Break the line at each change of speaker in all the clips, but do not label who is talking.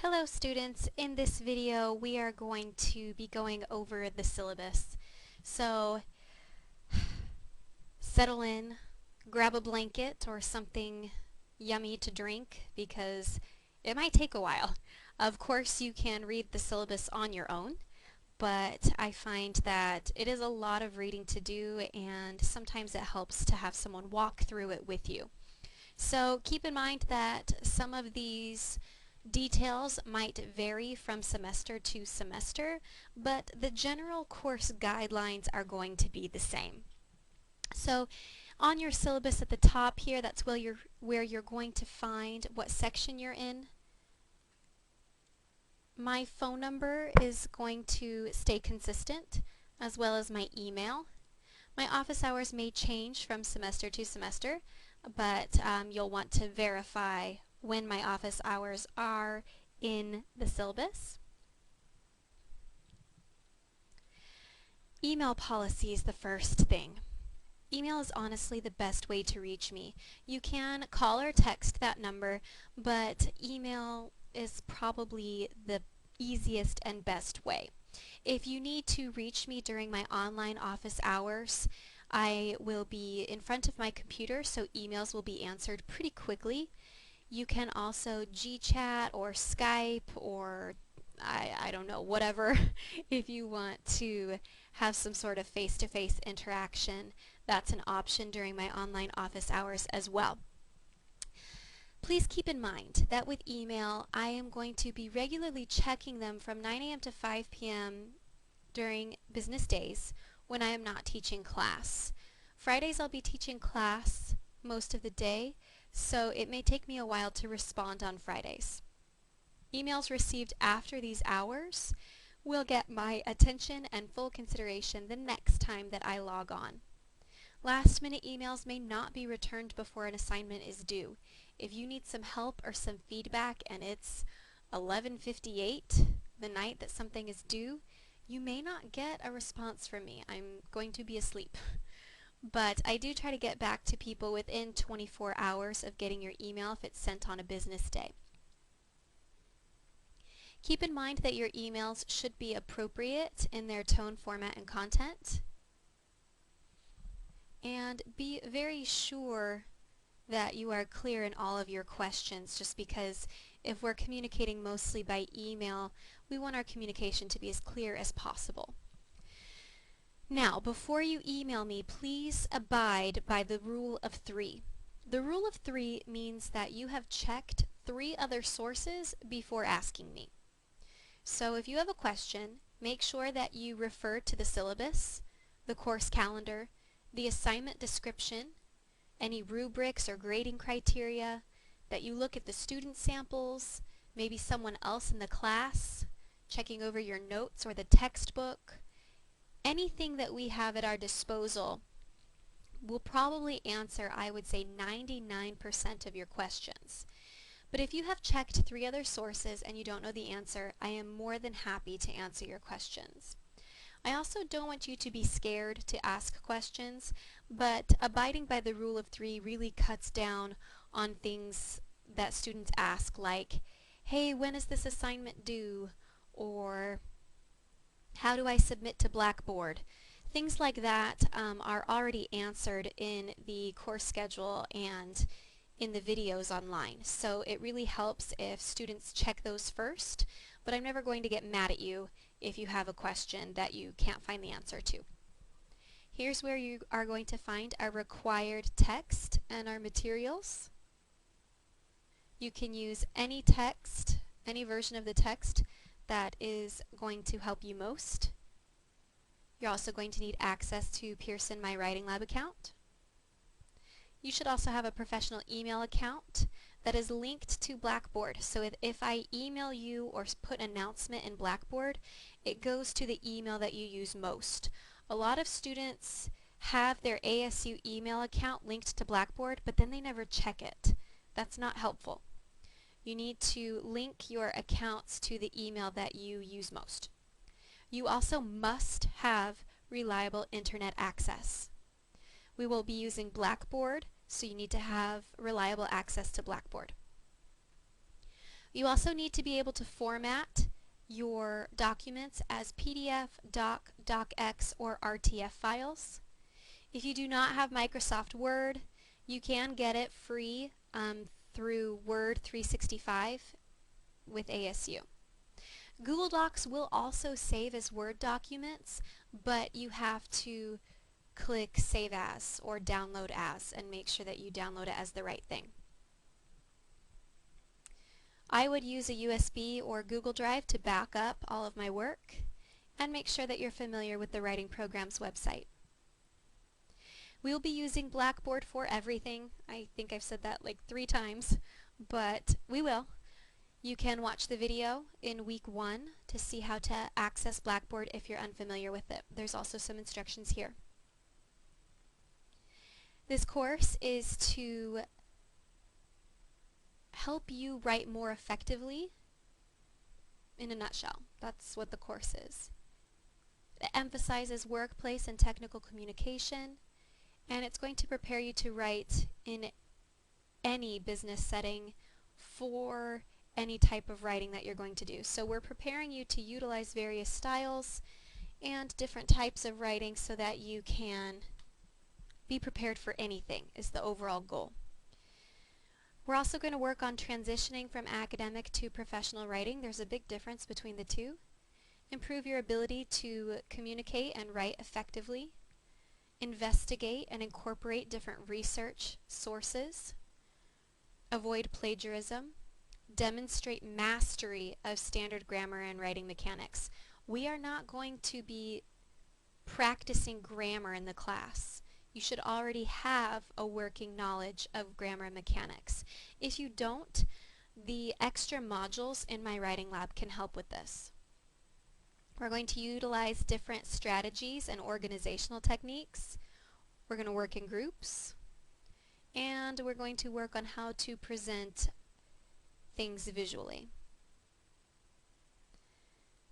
Hello students, in this video we are going to be going over the syllabus. So settle in, grab a blanket or something yummy to drink because it might take a while. Of course you can read the syllabus on your own, but I find that it is a lot of reading to do and sometimes it helps to have someone walk through it with you. So keep in mind that some of these details might vary from semester to semester, but the general course guidelines are going to be the same. So on your syllabus at the top here, that's where you're going to find what section you're in. My phone number is going to stay consistent, as well as my email. My office hours may change from semester to semester, but you'll want to verify when my office hours are in the syllabus. Email policy is the first thing. Email is honestly the best way to reach me. You can call or text that number, but email is probably the easiest and best way. If you need to reach me during my online office hours, I will be in front of my computer, so emails will be answered pretty quickly. You can also Gchat or Skype or I don't know, whatever. If you want to have some sort of face-to-face interaction, that's an option during my online office hours as well. Please keep in mind that with email, I am going to be regularly checking them from 9 a.m. to 5 p.m. during business days when I am not teaching class. Fridays I'll be teaching class most of the day, so it may take me a while to respond on Fridays. Emails received after these hours will get my attention and full consideration the next time that I log on. Last minute emails may not be returned before an assignment is due. If you need some help or some feedback and it's 11:58 the night that something is due, you may not get a response from me. I'm going to be asleep. But I do try to get back to people within 24 hours of getting your email if it's sent on a business day. Keep in mind that your emails should be appropriate in their tone, format, and content. And be very sure that you are clear in all of your questions, just because if we're communicating mostly by email, we want our communication to be as clear as possible. Now, before you email me, please abide by the rule of 3. The rule of 3 means that you have checked 3 other sources before asking me. So if you have a question, make sure that you refer to the syllabus, the course calendar, the assignment description, any rubrics or grading criteria, that you look at the student samples, maybe someone else in the class, checking over your notes or the textbook. Anything that we have at our disposal will probably answer, I would say, 99% of your questions. But if you have checked 3 other sources and you don't know the answer, I am more than happy to answer your questions. I also don't want you to be scared to ask questions, but abiding by the rule of 3 really cuts down on things that students ask, like, hey, when is this assignment due? Or how do I submit to Blackboard? Things like that are already answered in the course schedule and in the videos online. So it really helps if students check those first, but I'm never going to get mad at you if you have a question that you can't find the answer to. Here's where you are going to find our required text and our materials. You can use any text, any version of the text that is going to help you most. You're also going to need access to Pearson My Writing Lab account. You should also have a professional email account that is linked to Blackboard. So if I email you or put an announcement in Blackboard, it goes to the email that you use most. A lot of students have their ASU email account linked to Blackboard, but then they never check it. That's not helpful. You need to link your accounts to the email that you use most. You also must have reliable internet access. We will be using Blackboard, so you need to have reliable access to Blackboard. You also need to be able to format your documents as PDF, Doc, DocX, or RTF files. If you do not have Microsoft Word, you can get it free through Word 365 with ASU. Google Docs will also save as Word documents, but you have to click Save As or Download As and make sure that you download it as the right thing. I would use a USB or Google Drive to back up all of my work, and make sure that you're familiar with the Writing Programs website. We will be using Blackboard for everything. I think I've said that like 3 times, but we will. You can watch the video in week 1 to see how to access Blackboard if you're unfamiliar with it. There's also some instructions here. This course is to help you write more effectively. In a nutshell, that's what the course is. It emphasizes workplace and technical communication, and it's going to prepare you to write in any business setting for any type of writing that you're going to do. So we're preparing you to utilize various styles and different types of writing so that you can be prepared for anything is the overall goal. We're also going to work on transitioning from academic to professional writing. There's a big difference between the two. Improve your ability to communicate and write effectively. Investigate and incorporate different research sources. Avoid plagiarism. Demonstrate mastery of standard grammar and writing mechanics. We are not going to be practicing grammar in the class. You should already have a working knowledge of grammar and mechanics. If you don't, the extra modules in my writing lab can help with this. We're going to utilize different strategies and organizational techniques. We're going to work in groups, and we're going to work on how to present things visually.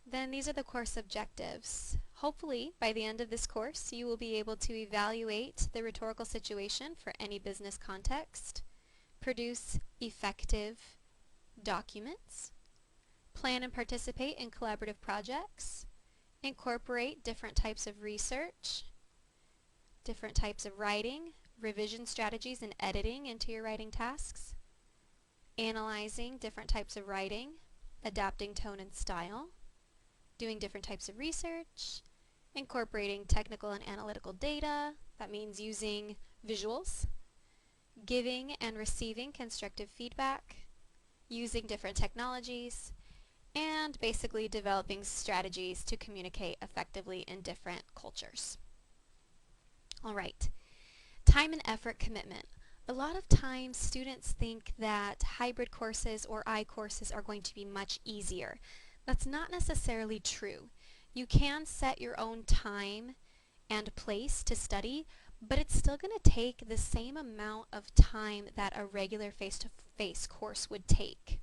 Then these are the course objectives. Hopefully, by the end of this course, you will be able to evaluate the rhetorical situation for any business context, produce effective documents, plan and participate in collaborative projects, incorporate different types of research, different types of writing, revision strategies and editing into your writing tasks, analyzing different types of writing, adapting tone and style, doing different types of research, incorporating technical and analytical data, that means using visuals, giving and receiving constructive feedback, using different technologies, and basically developing strategies to communicate effectively in different cultures. Alright, time and effort commitment. A lot of times students think that hybrid courses or iCourses are going to be much easier. That's not necessarily true. You can set your own time and place to study, but it's still going to take the same amount of time that a regular face-to-face course would take.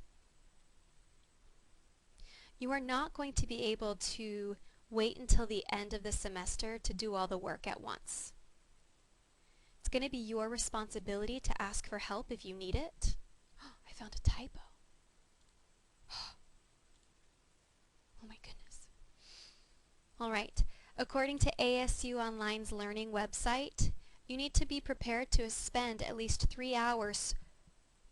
You are not going to be able to wait until the end of the semester to do all the work at once. It's going to be your responsibility to ask for help if you need it. I found a typo. Oh my goodness. Alright, according to ASU Online's Learning website, you need to be prepared to spend at least 3 hours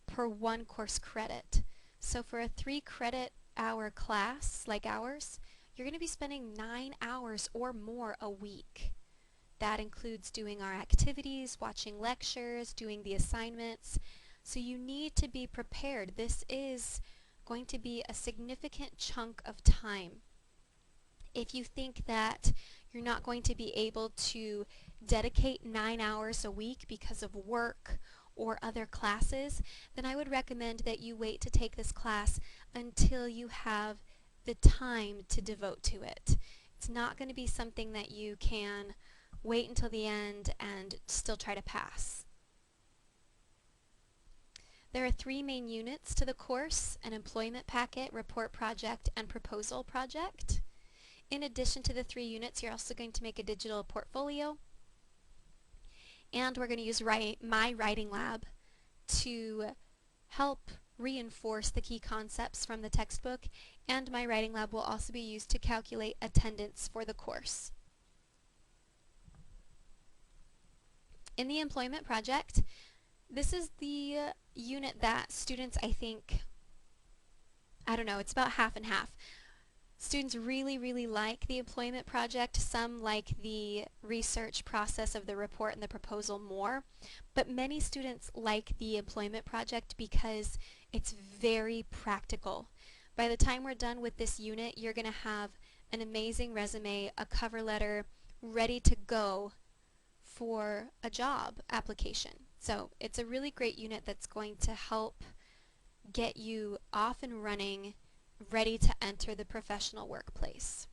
per 1 course credit. So for a 3 credit hour class like ours, you're going to be spending 9 hours or more a week. That includes doing our activities, watching lectures, doing the assignments. So you need to be prepared. This is going to be a significant chunk of time. If you think that you're not going to be able to dedicate 9 hours a week because of work or other classes, then I would recommend that you wait to take this class until you have the time to devote to it. It's not going to be something that you can wait until the end and still try to pass. There are 3 main units to the course: an employment packet, report project, and proposal project. In addition to the 3 units, you're also going to make a digital portfolio, and we're going to use my writing lab to help reinforce the key concepts from the textbook, and my writing lab will also be used to calculate attendance for the course. In the employment project, this is the unit that students, I think, it's about half and half. Students really like the employment project. Some like the research process of the report and the proposal more, but many students like the employment project because it's very practical. By the time we're done with this unit, you're going to have an amazing resume, a cover letter, ready to go for a job application. So it's a really great unit that's going to help get you off and running, ready to enter the professional workplace.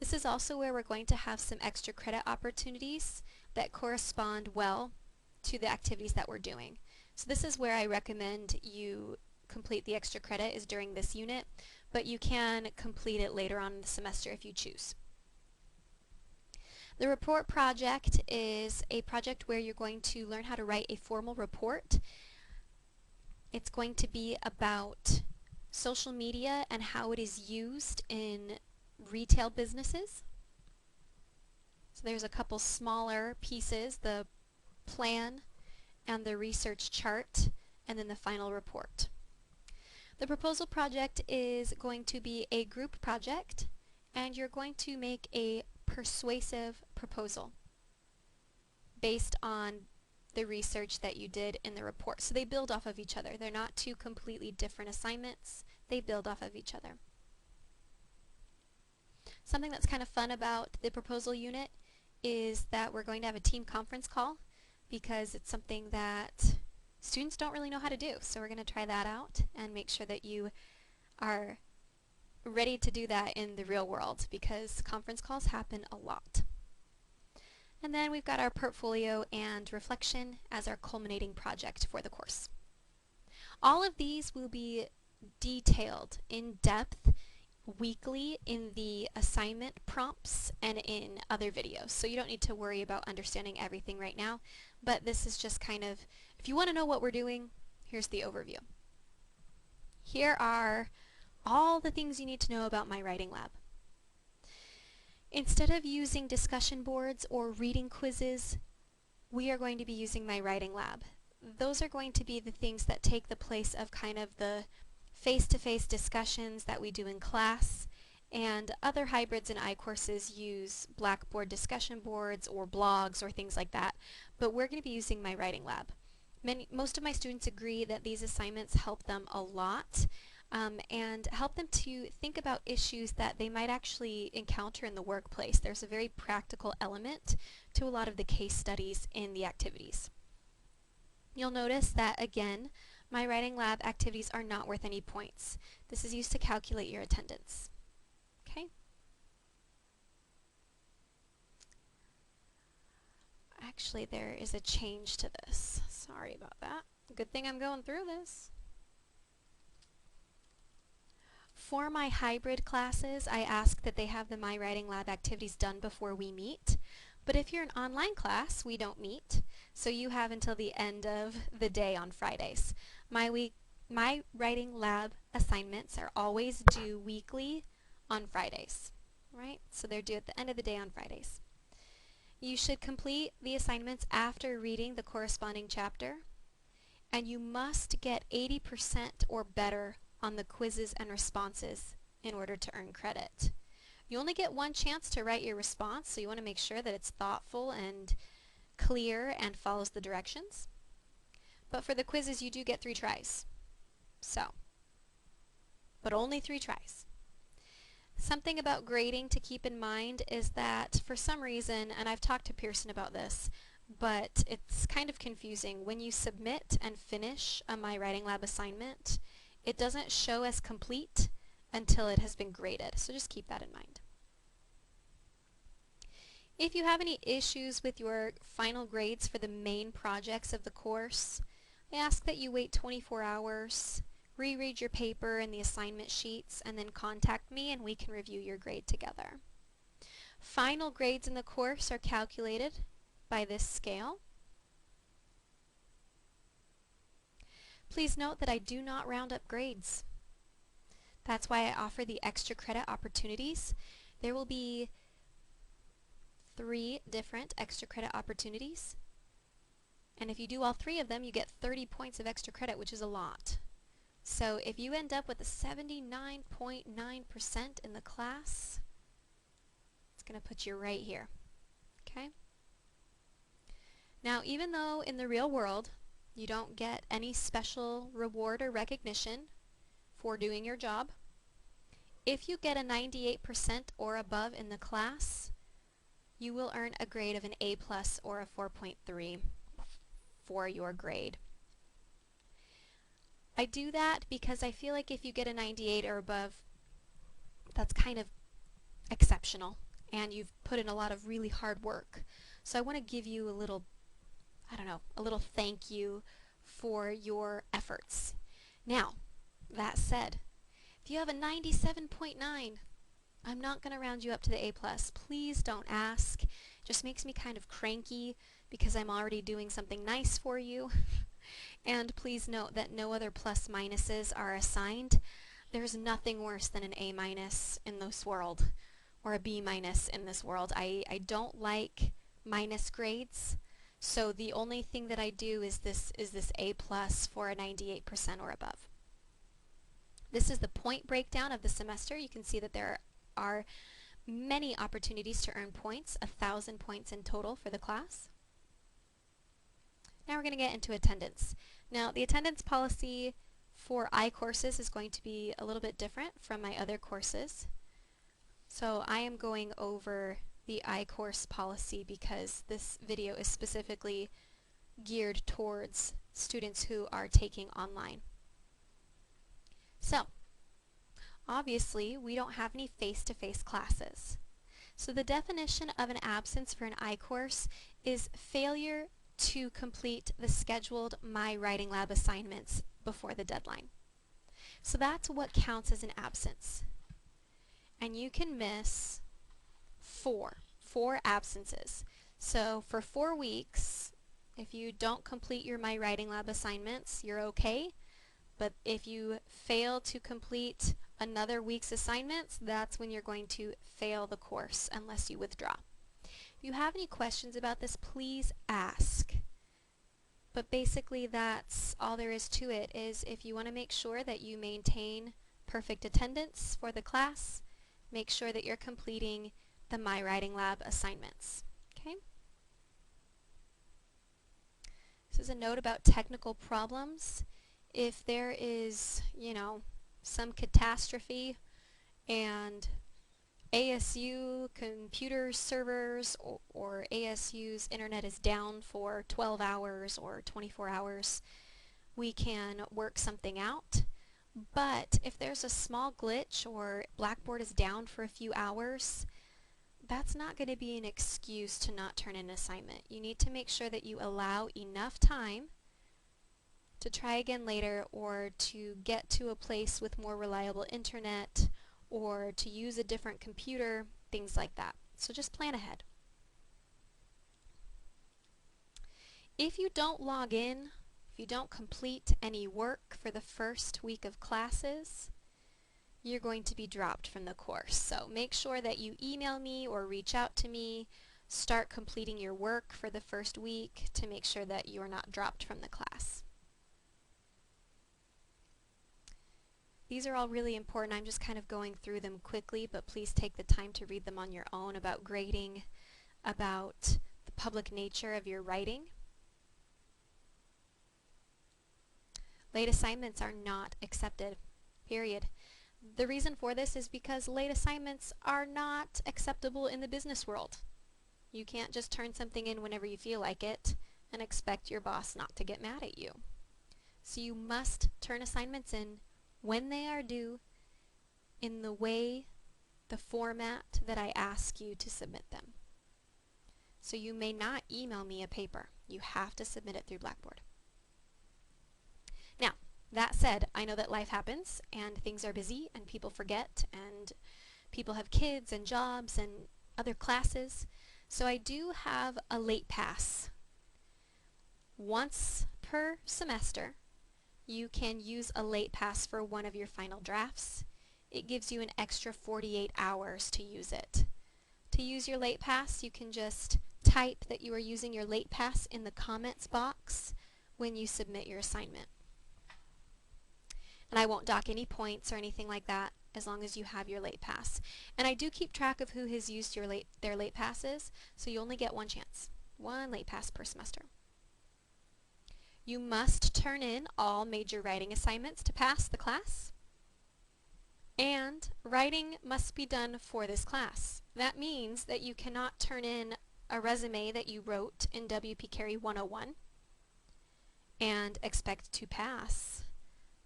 This is also where we're going to have some extra credit opportunities that correspond well to the activities that we're doing. So this is where I recommend you complete the extra credit, is during this unit, but you can complete it later on in the semester if you choose. The report project is a project where you're going to learn how to write a formal report. It's going to be about social media and how it is used in retail businesses. So there's a couple smaller pieces, the plan and the research chart, and then the final report. The proposal project is going to be a group project, and you're going to make a persuasive proposal based on the research that you did in the report. So they build off of each other. They're not two completely different assignments. They build off of each other. Something that's kind of fun about the proposal unit is that we're going to have a team conference call, because it's something that students don't really know how to do. So we're going to try that out and make sure that you are ready to do that in the real world, because conference calls happen a lot. And then we've got our portfolio and reflection as our culminating project for the course. All of these will be detailed in depth weekly in the assignment prompts and in other videos. So you don't need to worry about understanding everything right now, but this is just kind of, if you want to know what we're doing, here's the overview. Here are all the things you need to know about my writing lab. Instead of using discussion boards or reading quizzes, we are going to be using my writing lab. Those are going to be the things that take the place of kind of the face-to-face discussions that we do in class, and other hybrids and iCourses use Blackboard discussion boards or blogs or things like that, but we're going to be using my writing lab. Most of my students agree that these assignments help them a lot, and help them to think about issues that they might actually encounter in the workplace. There's a very practical element to a lot of the case studies in the activities. You'll notice that, again, my writing lab activities are not worth any points. This is used to calculate your attendance. Okay? Actually, there is a change to this. Sorry about that. Good thing I'm going through this. For my hybrid classes, I ask that they have the My Writing Lab activities done before we meet. But if you're an online class, we don't meet, so you have until the end of the day on Fridays. My Writing Lab assignments are always due weekly on Fridays, right? So they're due at the end of the day on Fridays. You should complete the assignments after reading the corresponding chapter, and you must get 80% or better on the quizzes and responses in order to earn credit. You only get one chance to write your response, so you want to make sure that it's thoughtful and clear and follows the directions. But for the quizzes, you do get 3 tries. But only 3 tries. Something about grading to keep in mind is that for some reason, and I've talked to Pearson about this, but it's kind of confusing. When you submit and finish a My Writing Lab assignment, it doesn't show as complete until it has been graded, so just keep that in mind. If you have any issues with your final grades for the main projects of the course, I ask that you wait 24 hours, reread your paper and the assignment sheets, and then contact me and we can review your grade together. Final grades in the course are calculated by this scale. Please note that I do not round up grades. That's why I offer the extra credit opportunities. There will be 3 different extra credit opportunities. And if you do all 3 of them, you get 30 points of extra credit, which is a lot. So if you end up with a 79.9% in the class, it's going to put you right here. Okay? Now, even though in the real world you don't get any special reward or recognition for doing your job, if you get a 98% or above in the class, you will earn a grade of an A+ or a 4.3 for your grade. I do that because I feel like if you get a 98 or above, that's kind of exceptional and you've put in a lot of really hard work. So I want to give you a little, I don't know, a little thank you for your efforts. Now, that said, if you have a 97.9, I'm not going to round you up to the A+. Please don't ask. It just makes me kind of cranky because I'm already doing something nice for you. And please note that no other plus minuses are assigned. There's nothing worse than an A- in this world, or a B- in this world. I don't like minus grades, so the only thing that I do is this A+ for a 98% or above. This is the point breakdown of the semester. You can see that there are many opportunities to earn points, 1,000 points in total for the class. Now we're going to get into attendance. Now the attendance policy for iCourses is going to be a little bit different from my other courses. So I am going over the iCourse policy because this video is specifically geared towards students who are taking online. So obviously we don't have any face-to-face classes. So the definition of an absence for an iCourse is failure to complete the scheduled My Writing Lab assignments before the deadline. So that's what counts as an absence. And you can miss four absences. So for 4 weeks, if you don't complete your My Writing Lab assignments, you're okay. But if you fail to complete another week's assignments, that's when you're going to fail the course unless you withdraw. If you have any questions about this, please ask. But basically that's all there is to it, is if you want to make sure that you maintain perfect attendance for the class, make sure that you're completing the My Writing Lab assignments. Okay? This is a note about technical problems. If there is, some catastrophe and ASU computer servers or ASU's internet is down for 12 hours or 24 hours, we can work something out. But if there's a small glitch or Blackboard is down for a few hours, that's not going to be an excuse to not turn in an assignment. You need to make sure that you allow enough time to try again later, or to get to a place with more reliable internet, or to use a different computer, things like that. So just plan ahead. If you don't log in, if you don't complete any work for the first week of classes, you're going to be dropped from the course. So make sure that you email me or reach out to me, start completing your work for the first week to make sure that you're not dropped from the class. These are all really important. I'm just kind of going through them quickly, but please take the time to read them on your own about grading, about the public nature of your writing. Late assignments are not accepted, period. The reason for this is because late assignments are not acceptable in the business world. You can't just turn something in whenever you feel like it and expect your boss not to get mad at you. So you must turn assignments in when they are due, in the way, the format that I ask you to submit them. So you may not email me a paper. You have to submit it through Blackboard. Now, that said, I know that life happens and things are busy and people forget and people have kids and jobs and other classes. So I do have a late pass. Once per semester, you can use a late pass for one of your final drafts. It gives you an extra 48 hours to use it. To use your late pass, you can just type that you are using your late pass in the comments box when you submit your assignment. And I won't dock any points or anything like that as long as you have your late pass. And I do keep track of who has used their late passes, so you only get one chance. One late pass per semester. You must turn in all major writing assignments to pass the class. And writing must be done for this class. That means that you cannot turn in a resume that you wrote in WP Carey 101 and expect to pass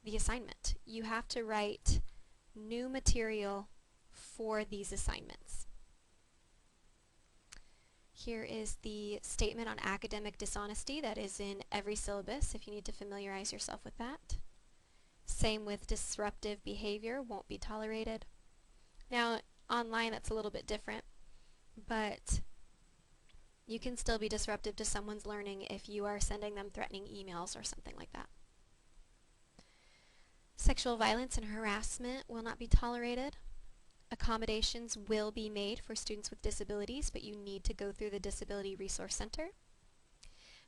the assignment. You have to write new material for these assignments. Here is the statement on academic dishonesty that is in every syllabus if you need to familiarize yourself with that. Same with disruptive behavior, won't be tolerated. Now, online that's a little bit different, but you can still be disruptive to someone's learning if you are sending them threatening emails or something like that. Sexual violence and harassment will not be tolerated. Accommodations will be made for students with disabilities, but you need to go through the Disability Resource Center.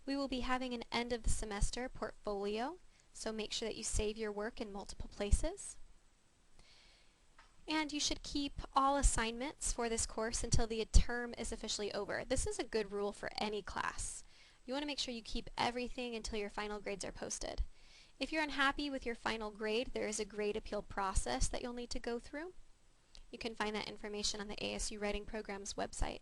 We will be having an end of the semester portfolio, so make sure that you save your work in multiple places. And you should keep all assignments for this course until the term is officially over. This is a good rule for any class. You want to make sure you keep everything until your final grades are posted. If you're unhappy with your final grade, there is a grade appeal process that you'll need to go through. You can find that information on the ASU Writing Program's website.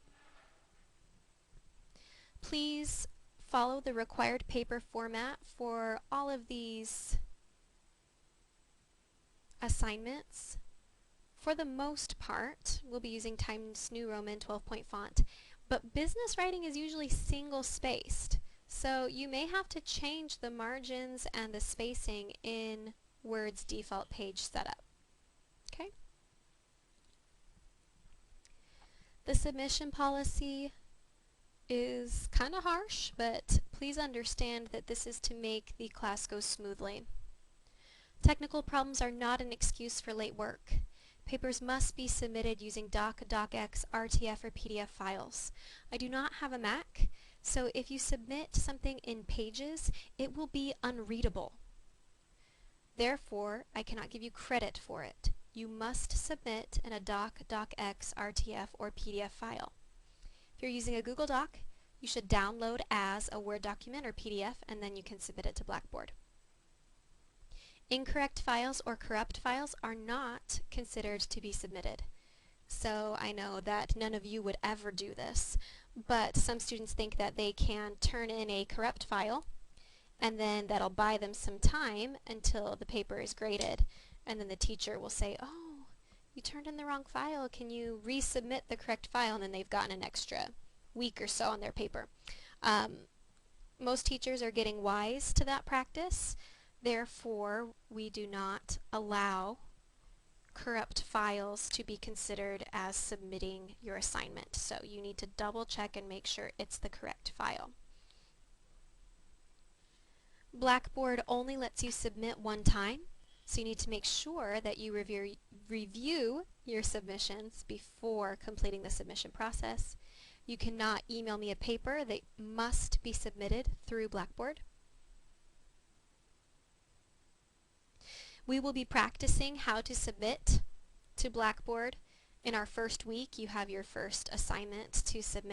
Please follow the required paper format for all of these assignments. For the most part, we'll be using Times New Roman 12-point font, but business writing is usually single-spaced, so you may have to change the margins and the spacing in Word's default page setup. Okay? The submission policy is kind of harsh, but please understand that this is to make the class go smoothly. Technical problems are not an excuse for late work. Papers must be submitted using doc, docx, RTF, or PDF files. I do not have a Mac, so if you submit something in Pages, it will be unreadable. Therefore, I cannot give you credit for it. You must submit in a doc, docx, RTF, or PDF file. If you're using a Google Doc, you should download as a Word document or PDF, and then you can submit it to Blackboard. Incorrect files or corrupt files are not considered to be submitted. So I know that none of you would ever do this, but some students think that they can turn in a corrupt file, and then that'll buy them some time until the paper is graded, and then the teacher will say, "Oh, you turned in the wrong file, can you resubmit the correct file?" And then they've gotten an extra week or so on their paper. Most teachers are getting wise to that practice. Therefore, we do not allow corrupt files to be considered as submitting your assignment. So you need to double check and make sure it's the correct file. Blackboard only lets you submit one time, so you need to make sure that you review your submissions before completing the submission process. You cannot email me a paper. They must be submitted through Blackboard. We will be practicing how to submit to Blackboard. In our first week, you have your first assignment to submit.